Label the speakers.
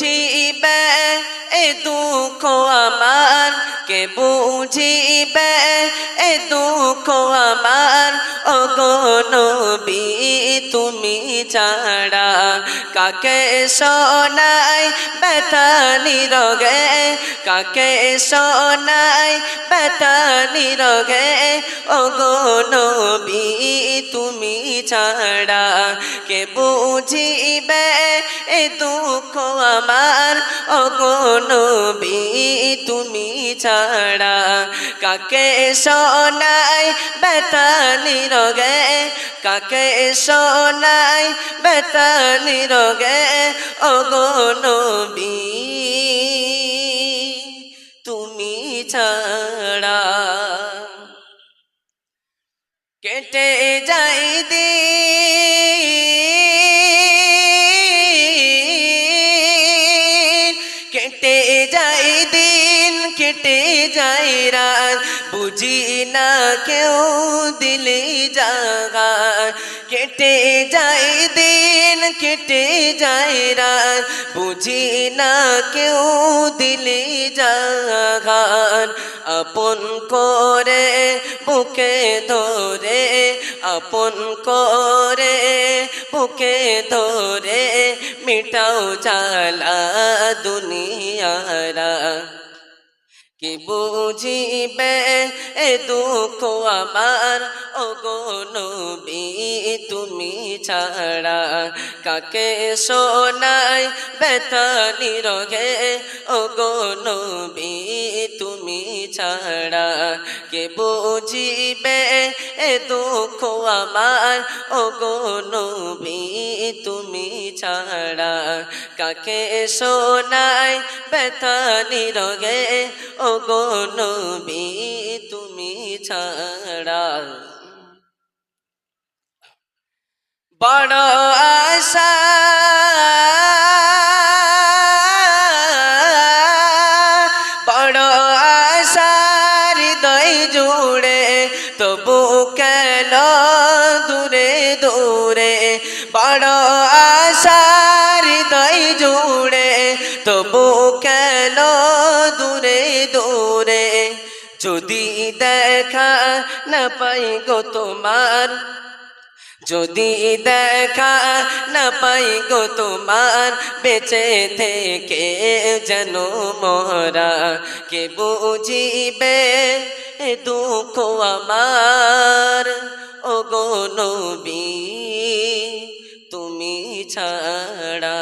Speaker 1: বুঝিবে এ দুঃখ আমার, কে বুঝিবে এ দুঃখ আমার, ওগো নবী তুমি ছাড়া কাকে শোনাই ব্যথা নিরোগে, কাকে শোনাই ব্যথা নিরোগে, ওগো নবী তুমি ছাড়া কে বুঝিবে এ দুঃখ আমার, ওগো নবী তুমি ছাড়া কাকে শোনাই ব্যথা নিরোগে, কাকে শোনাই ব্যথা নিরোগে, ওগো নবী তুমি ছাড়া। কেটে যাই দিন, কেটে যাই দিন, কেটে যাই রাত, বুঝি না কেউ দিলে জাগা। কেটে যাই দিন, কেটে যাই রাত, বুঝি না কেউ দিলে জাগা। আপন করে বুকে ধরে, আপন করে বুকে ধরে, মিটাও জ্বালা দুনিয়ারা। কি বুঝিবে এ দুঃখ আমার, ওগো নবী তুমি ছাড়া কাকে শোনাই ব্যথা নিরোগে, ওগো নবী তুমি ছাড়া কে বুঝিবে এ দুঃখ আমার, ওগো নবী তুমি ছাড়া কাকে শোনাই ব্যথা নিরোগে, ওগো নবী তুমি ছাড়া। বড় আশা বড় আশা হৃদয় জুড়ে, তবু কেন দূরে দূরে, বড় আশা হৃদয় জুড়ে, তবু কেন দূরে দূরে। যদি দেখা না পাই গো তোমার, যদি দেখা না পাই গো তোমার, বেঁচে থেকে যেন মরা কে বুঝিবে এ দুঃখ আমার, ওগো নবী তুমি ছাড়া।